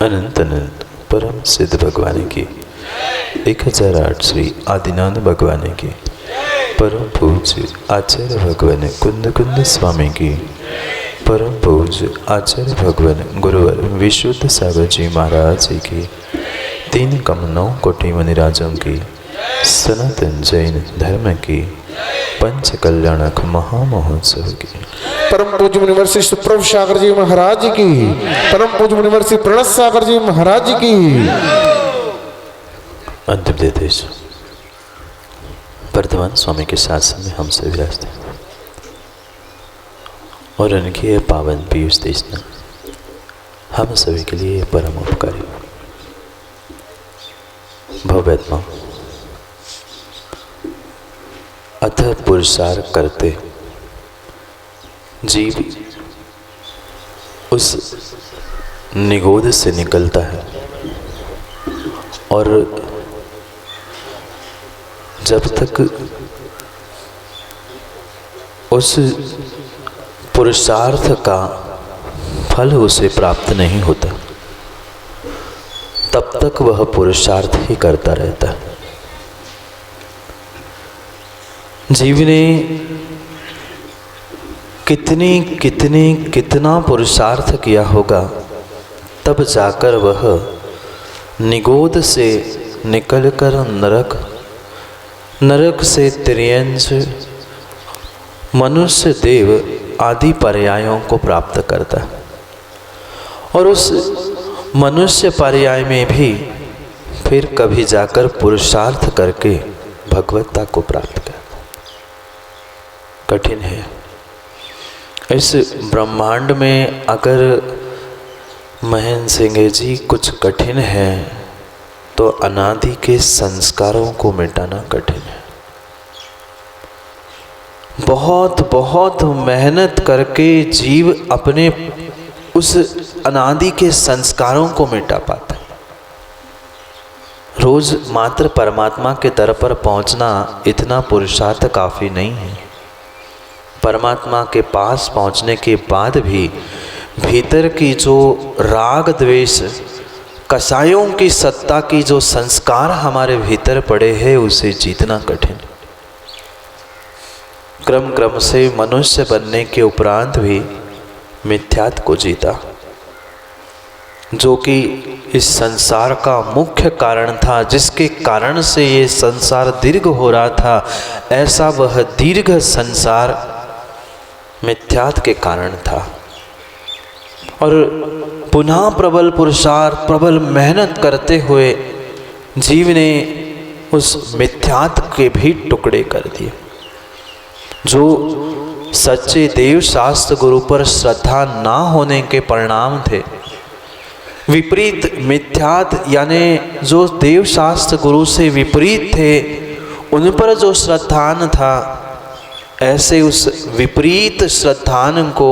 अनंत अनंत परम सिद्ध भगवान की 1008 श्री आदिनाथ भगवान की परम पूज्य आचार्य भगवान कुंद कुंद स्वामी की परम पूज्य आचार्य भगवान गुरुवर विशुद्ध सागर जी महाराज जी की 3 कमनों कोटि मुनिराजों की सनातन जैन धर्म की पंच कल्याणक महामहोत्सव की परम पूज्य मुनिवर्षि सुप्रभ सागर जी महाराज की परम पूज्य मुनिवर्षि प्रणत सागर जी महाराज की अंतिम देश वर्तमान स्वामी के शासन में हम सभी व्यस्त हैं और उनकी ये पावन पीयूष देशना हम सभी के लिए परम उपकारी भव्यात्मा अथः पुरुषार्थ करते जीव उस निगोद से निकलता है और जब तक उस पुरुषार्थ का फल उसे प्राप्त नहीं होता तब तक वह पुरुषार्थ ही करता रहता है। जीव ने कितना पुरुषार्थ किया होगा तब जाकर वह निगोद से निकलकर नरक से त्रियंश मनुष्य देव आदि पर्यायों को प्राप्त करता है और उस मनुष्य पर्याय में भी फिर कभी जाकर पुरुषार्थ करके भगवत्ता को प्राप्त करता। कठिन है। इस ब्रह्मांड में अगर महेंद्र सिंह जी कुछ कठिन है तो अनादि के संस्कारों को मिटाना कठिन है। बहुत मेहनत करके जीव अपने उस अनादि के संस्कारों को मिटा पाता है। रोज मात्र परमात्मा के दर पर पहुंचना इतना पुरुषार्थ काफ़ी नहीं है। परमात्मा के पास पहुंचने के बाद भी भीतर की जो राग द्वेष कसायों की सत्ता की जो संस्कार हमारे भीतर पड़े हैं उसे जीतना कठिन। क्रम से मनुष्य बनने के उपरांत भी मिथ्यात्व को जीता, जो कि इस संसार का मुख्य कारण था, जिसके कारण से ये संसार दीर्घ हो रहा था। ऐसा वह दीर्घ संसार मिथ्यात्व के कारण था और पुनः प्रबल पुरुषार्थ प्रबल मेहनत करते हुए जीव ने उस मिथ्यात्व के भी टुकड़े कर दिए। जो सच्चे देव शास्त्र गुरु पर श्रद्धा ना होने के परिणाम थे, विपरीत मिथ्यात्व यानी जो देव शास्त्र गुरु से विपरीत थे उन पर जो श्रद्धान था, ऐसे उस विपरीत श्रद्धान को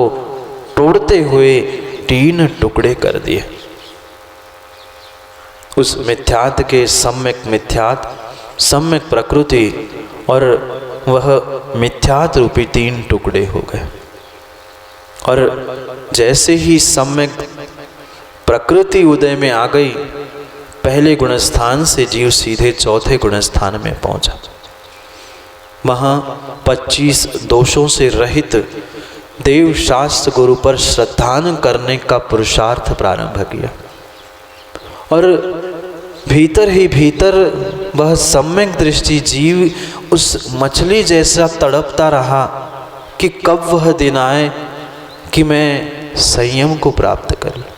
तोड़ते हुए 3 टुकड़े कर दिए। उस मिथ्यात्व के सम्यक प्रकृति और वह मिथ्यात्व रूपी 3 टुकड़े हो गए। और जैसे ही सम्यक प्रकृति उदय में आ गई, पहले गुणस्थान से जीव सीधे चौथे गुणस्थान में पहुंचा। वहाँ 25 दोषों से रहित देव शास्त्र गुरु पर श्रद्धान करने का पुरुषार्थ प्रारंभ किया और भीतर ही भीतर वह सम्यक दृष्टि जीव उस मछली जैसा तड़पता रहा कि कब वह दिन आए कि मैं संयम को प्राप्त कर लूँ,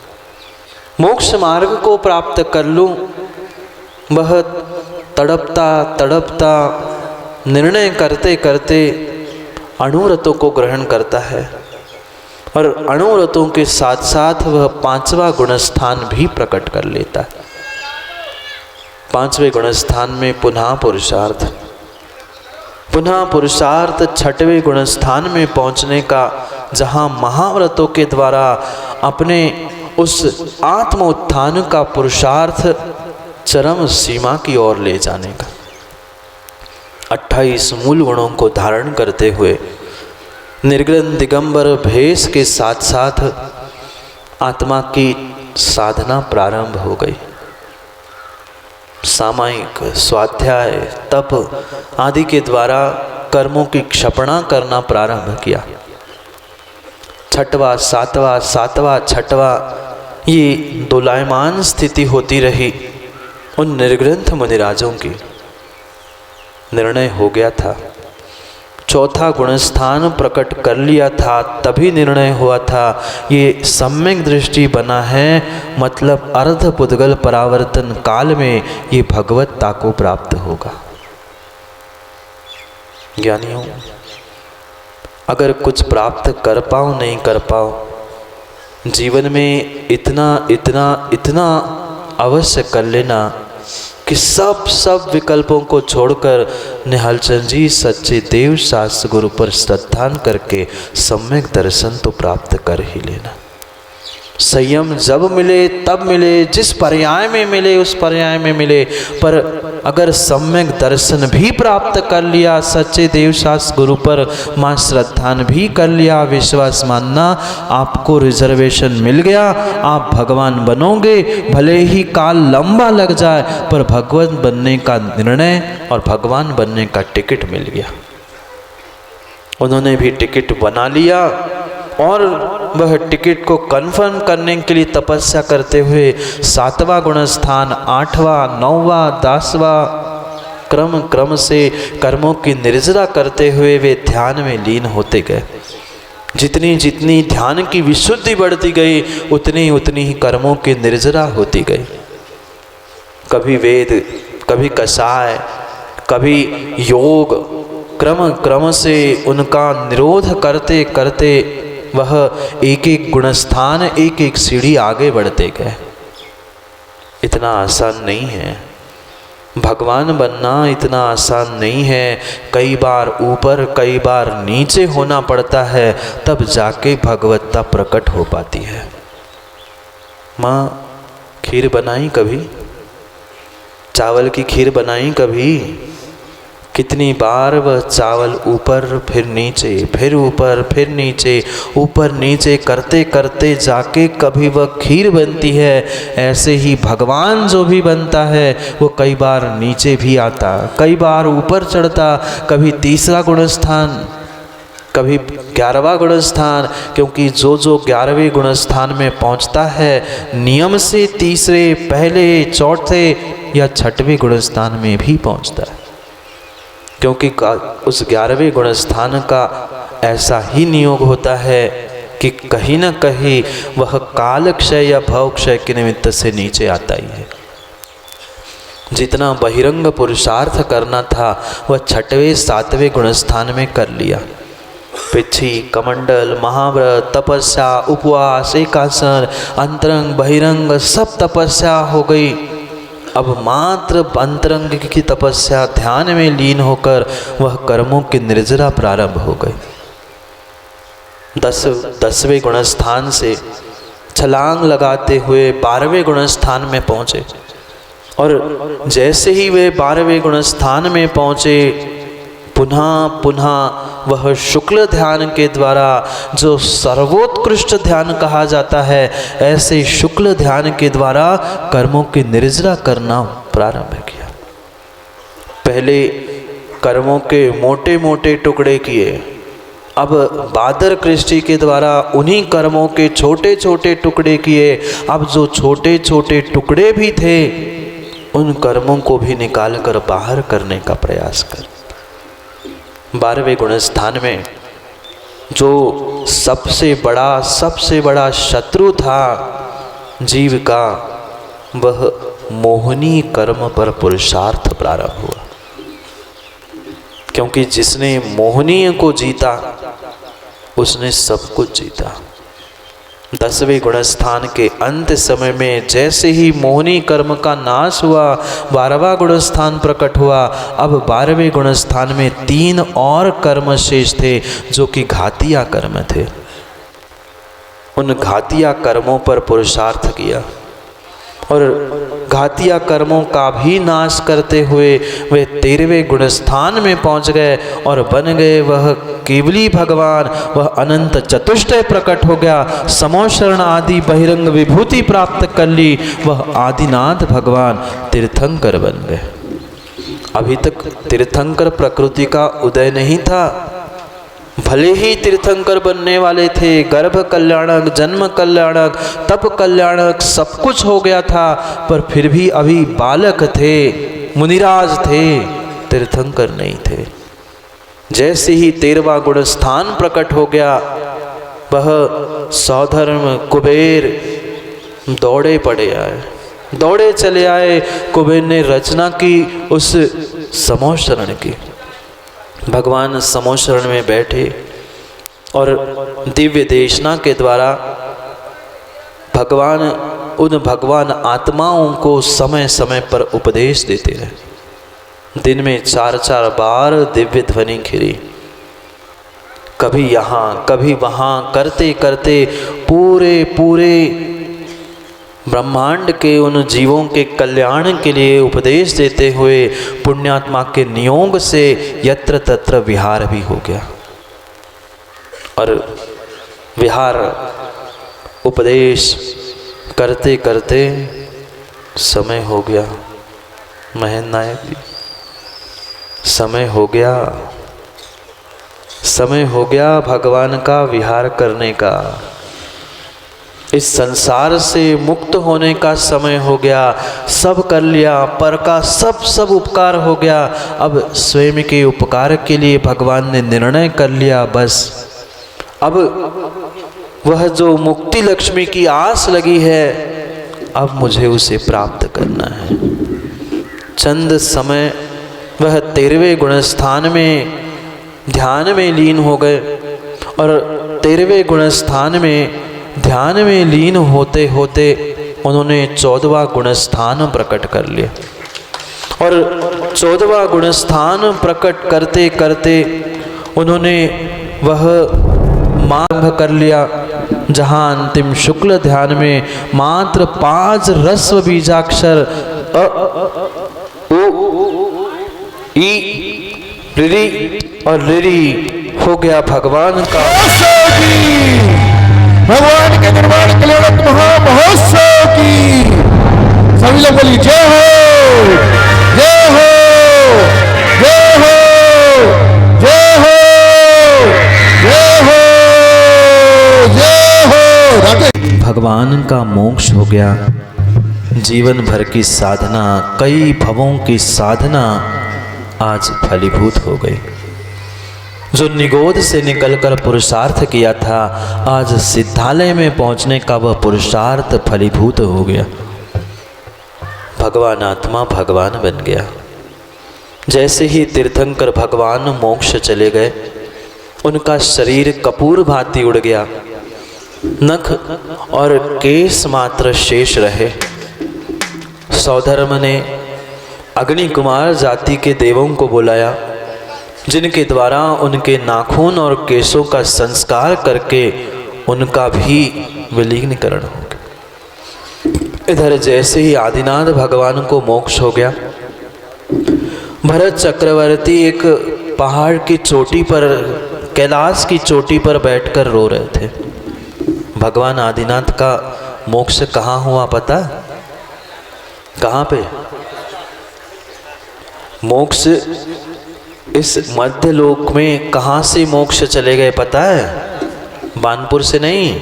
मोक्ष मार्ग को प्राप्त कर लूँ। वह तड़पता निर्णय करते करते अणुव्रतों को ग्रहण करता है और अणुव्रतों के साथ साथ वह 5वां गुणस्थान भी प्रकट कर लेता है। 5वें गुणस्थान में पुनः पुरुषार्थ 6वें गुणस्थान में पहुंचने का, जहां महाव्रतों के द्वारा अपने उस आत्म उत्थान का पुरुषार्थ चरम सीमा की ओर ले जाने का। 28 मूल गुणों को धारण करते हुए निर्गुण दिगंबर भेष के साथ साथ आत्मा की साधना प्रारंभ हो गई। सामायिक स्वाध्याय, तप आदि के द्वारा कर्मों की क्षपणा करना प्रारंभ किया। छठवा, सातवां, छठवां ये दोलायमान स्थिति होती रही। उन निर्ग्रंथ मुनिराजों की निर्णय हो गया था। चौथा गुणस्थान प्रकट कर लिया था, तभी निर्णय हुआ था ये सम्यक दृष्टि बना है, मतलब अर्ध पुद्गल परावर्तन काल में ये भगवत्ता को प्राप्त होगा। ज्ञानियों, अगर कुछ प्राप्त कर पाओ नहीं कर पाओ, जीवन में इतना अवश्य कर लेना कि सब विकल्पों को छोड़कर निहालचंद जी सच्चे देव शास्त्र गुरु पर श्रद्धान करके सम्यक दर्शन तो प्राप्त कर ही लेना। संयम जब मिले तब मिले, जिस पर्याय में मिले उस पर्याय में मिले, पर अगर सम्यक दर्शन भी प्राप्त कर लिया, सच्चे देव शास्त्र गुरु पर मां श्रद्धान भी कर लिया, विश्वास मानना आपको रिजर्वेशन मिल गया, आप भगवान बनोगे। भले ही काल लंबा लग जाए, पर भगवान बनने का निर्णय और भगवान बनने का टिकट मिल गया। उन्होंने भी टिकट बना लिया और वह टिकट को कन्फर्म करने के लिए तपस्या करते हुए 7वां गुणस्थान, 8वां, 9वां, 10वां क्रम से कर्मों की निर्जरा करते हुए वे ध्यान में लीन होते गए। जितनी ध्यान की विशुद्धि बढ़ती गई, उतनी ही कर्मों की निर्जरा होती गई। कभी वेद, कभी कषाय, कभी योग, क्रम से उनका निरोध करते करते वह एक गुणस्थान, एक सीढ़ी आगे बढ़ते गए। इतना आसान नहीं है भगवान बनना, इतना आसान नहीं है। कई बार ऊपर, कई बार नीचे होना पड़ता है, तब जाके भगवत्ता प्रकट हो पाती है। माँ खीर बनाई कभी? चावल की खीर बनाई कभी? कितनी बार वह चावल ऊपर फिर नीचे, फिर ऊपर फिर नीचे, ऊपर नीचे करते करते जाके कभी वह खीर बनती है। ऐसे ही भगवान जो भी बनता है वो कई बार नीचे भी आता, कई बार ऊपर चढ़ता, कभी 3रा गुणस्थान, कभी 11वां गुणस्थान, क्योंकि जो 11वें गुणस्थान में पहुंचता है नियम से 3रे, पहले, चौथे या 6वें गुणस्थान में भी पहुंचता है। क्योंकि उस 11वें गुणस्थान का ऐसा ही नियोग होता है कि कहीं न कहीं वह काल क्षय या भव क्षय के निमित्त से नीचे आता ही है। जितना बहिरंग पुरुषार्थ करना था वह 6वें 7वें गुणस्थान में कर लिया। पिछी, कमंडल, महाव्रत, तपस्या, उपवास, एकासन, अंतरंग बहिरंग सब तपस्या हो गई। अब मात्र अंतरंग की तपस्या, ध्यान में लीन होकर वह कर्मों की निर्जरा प्रारंभ हो गई। 10वें गुणस्थान से छलांग लगाते हुए 12वें गुणस्थान में पहुँचे, और जैसे ही वे 12वें गुणस्थान में पहुँचे, पुनः वह शुक्ल ध्यान के द्वारा, जो सर्वोत्कृष्ट ध्यान कहा जाता है, ऐसे शुक्ल ध्यान के द्वारा कर्मों की निर्जरा करना प्रारंभ किया। पहले कर्मों के मोटे मोटे टुकड़े किए, अब बादर कृष्टि के द्वारा उन्हीं कर्मों के छोटे छोटे टुकड़े किए। अब जो छोटे छोटे टुकड़े भी थे, उन कर्मों को भी निकाल कर बाहर करने का प्रयास कर। 12वें गुणस्थान में जो सबसे बड़ा शत्रु था जीव का, वह मोहनी कर्म पर पुरुषार्थ प्रारंभ हुआ। क्योंकि जिसने मोहनीय को जीता उसने सब कुछ जीता। 10वें गुणस्थान के अंत समय में जैसे ही मोहनी कर्म का नाश हुआ, 12वां गुणस्थान प्रकट हुआ। अब 12वें गुणस्थान में 3 और कर्म शेष थे जो कि घातिया कर्म थे। उन घातिया कर्मों पर पुरुषार्थ किया और घातिया कर्मों का भी नाश करते हुए वे 13वें गुणस्थान में पहुंच गए और बन गए वह केवली भगवान। वह अनंत चतुष्टय प्रकट हो गया, समोशरण आदि बहिरंग विभूति प्राप्त कर ली, वह आदिनाथ भगवान तीर्थंकर बन गए। अभी तक तीर्थंकर प्रकृति का उदय नहीं था, भले ही तीर्थंकर बनने वाले थे, गर्भ कल्याणक, जन्म कल्याणक, तप कल्याणक सब कुछ हो गया था, पर फिर भी अभी बालक थे, मुनिराज थे, तीर्थंकर नहीं थे। जैसे ही 13वां गुण स्थान प्रकट हो गया, वह सौधर्म कुबेर दौड़े पड़े आए, दौड़े चले आए। कुबेर ने रचना की उस समोशरण की। भगवान समोशरण में बैठे और दिव्य देशना के द्वारा भगवान उन भगवान आत्माओं को समय समय पर उपदेश देते रहे। दिन में 4-4 बार दिव्य ध्वनि खिरी, कभी यहाँ कभी वहाँ, करते करते पूरे ब्रह्मांड के उन जीवों के कल्याण के लिए उपदेश देते हुए पुण्यात्मा के नियोग से यत्र तत्र विहार भी हो गया। और विहार उपदेश करते करते समय हो गया। महेंद्र नायक जी, समय हो गया भगवान का विहार करने का, इस संसार से मुक्त होने का समय हो गया। सब कर लिया, पर का सब उपकार हो गया। अब स्वयं के उपकार के लिए भगवान ने निर्णय कर लिया, बस अब वह जो मुक्ति लक्ष्मी की आस लगी है, अब मुझे उसे प्राप्त करना है। चंद समय वह 13वें गुणस्थान में ध्यान में लीन हो गए और 13वें गुणस्थान में ध्यान में लीन होते होते उन्होंने 14वां गुणस्थान प्रकट कर लिया। और 14वां गुणस्थान प्रकट करते करते उन्होंने वह मार्ग कर लिया, जहाँ अंतिम शुक्ल ध्यान में मात्र 5 रस्व बीजाक्षर अ ई ऋ और ऋ हो गया भगवान का। भगवान के निर्माण कल्याण महामहोत्सव की सभी लोग बोली जय हो, जय हो, जय हो, जय हो, जय हो, जय हो। भगवान का मोक्ष हो गया। जीवन भर की साधना, कई भवों की साधना आज फलीभूत हो गई। जो निगोद से निकलकर पुरुषार्थ किया था, आज सिद्धालय में पहुंचने का वह पुरुषार्थ फलीभूत हो गया। भगवान आत्मा भगवान बन गया। जैसे ही तीर्थंकर भगवान मोक्ष चले गए, उनका शरीर कपूर भांति उड़ गया, नख और केश मात्र शेष रहे। सौधर्म ने अग्नि कुमार जाति के देवों को बुलाया, जिनके द्वारा उनके नाखून और केशों का संस्कार करके उनका भी विलीनीकरण हो गया। इधर जैसे ही आदिनाथ भगवान को मोक्ष हो गया, भरत चक्रवर्ती एक पहाड़ की चोटी पर, कैलाश की चोटी पर बैठकर रो रहे थे। भगवान आदिनाथ का मोक्ष कहाँ हुआ पता? कहाँ पे? मोक्ष इस मध्य लोक में कहाँ से मोक्ष चले गए पता है? बानपुर से नहीं,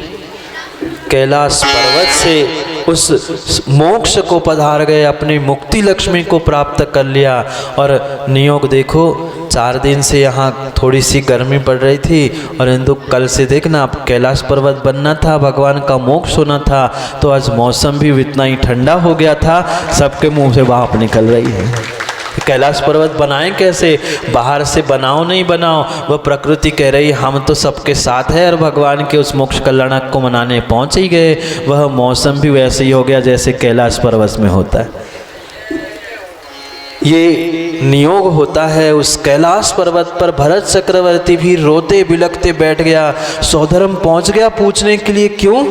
कैलाश पर्वत से उस मोक्ष को पधार गए, अपनी मुक्ति लक्ष्मी को प्राप्त कर लिया। और नियोग देखो, 4 दिन से यहाँ थोड़ी सी गर्मी पड़ रही थी और इंदु कल से देखना, अब कैलाश पर्वत बनना था, भगवान का मोक्ष होना था, तो आज मौसम भी इतना ही ठंडा हो गया था, सबके मुंह से भाप निकल रही है। कैलाश पर्वत बनाएं कैसे? बाहर से बनाओ नहीं बनाओ, वह प्रकृति कह रही हम तो सबके साथ है, और भगवान के उस मोक्ष कल्याण को मनाने पहुंच ही गए। वह मौसम भी वैसे ही हो गया जैसे कैलाश पर्वत में होता है। ये नियोग होता है। उस कैलाश पर्वत पर भरत चक्रवर्ती भी रोते बिलखते बैठ गया। सौधर्म पहुंच गया पूछने के लिए, क्यों?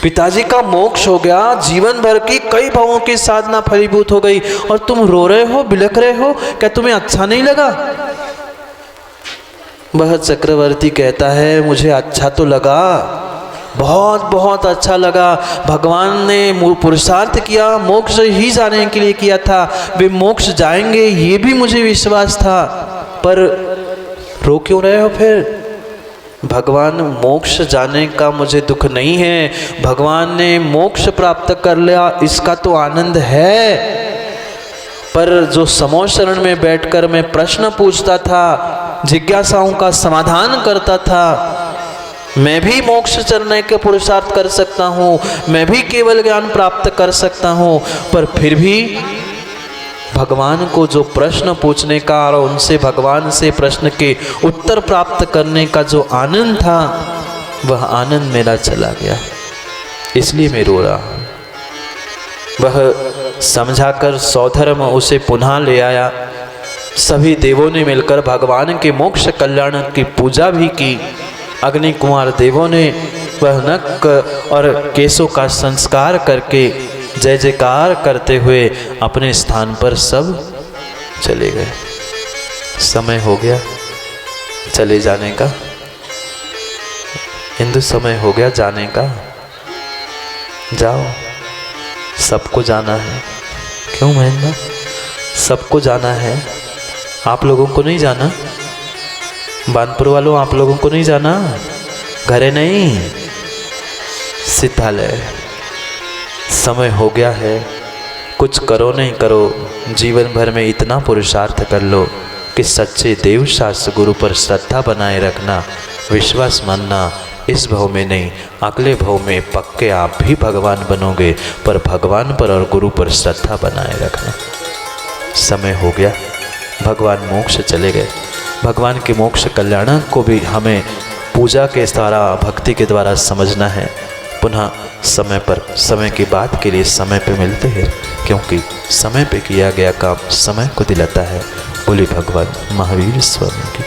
पिताजी का मोक्ष हो गया, जीवन भर की कई भावों की साधना फलीभूत हो गई और तुम रो रहे हो, बिलख रहे हो, क्या तुम्हें अच्छा नहीं लगा? वह चक्रवर्ती कहता है मुझे अच्छा तो लगा, बहुत बहुत अच्छा लगा। भगवान ने पुरुषार्थ किया, मोक्ष ही जाने के लिए किया था, वे मोक्ष जाएंगे ये भी मुझे विश्वास था, पर रो क्यों रहे हो फिर? भगवान मोक्ष जाने का मुझे दुख नहीं है, भगवान ने मोक्ष प्राप्त कर लिया इसका तो आनंद है, पर जो समो शरण में बैठकर मैं प्रश्न पूछता था, जिज्ञासाओं का समाधान करता था, मैं भी मोक्ष चलने के पुरुषार्थ कर सकता हूँ, मैं भी केवल ज्ञान प्राप्त कर सकता हूँ, पर फिर भी भगवान को जो प्रश्न पूछने का और उनसे भगवान से प्रश्न के उत्तर प्राप्त करने का जो आनंद था, वह आनंद मेरा चला गया, इसलिए मैं रो रहा हूँ। वह समझाकर सौधर्म उसे पुनः ले आया। सभी देवों ने मिलकर भगवान के मोक्ष कल्याण की पूजा भी की। अग्नि कुमार देवों ने वह नक और केशों का संस्कार करके जय जयकार करते हुए अपने स्थान पर सब चले गए। समय हो गया चले जाने का, इंदु समय हो गया जाने का, जाओ, सबको जाना है। क्यों महेंद्र? सबको जाना है, आप लोगों को नहीं जाना? बानपुर वालों आप लोगों को नहीं जाना? घरे नहीं, सिद्धालय। समय हो गया है, कुछ करो नहीं करो, जीवन भर में इतना पुरुषार्थ कर लो कि सच्चे देव शास्त्र गुरु पर श्रद्धा बनाए रखना, विश्वास मानना। इस भव में नहीं, अगले भव में पक्के आप भी भगवान बनोगे, पर भगवान पर और गुरु पर श्रद्धा बनाए रखना। समय हो गया, भगवान मोक्ष चले गए। भगवान के मोक्ष कल्याण को भी हमें पूजा के द्वारा, भक्ति के द्वारा समझना है। पुनः समय पर, समय की बात के लिए समय पे मिलते हैं, क्योंकि समय पे किया गया काम समय को दिलाता है। बोले भगवान महावीर स्वामी की।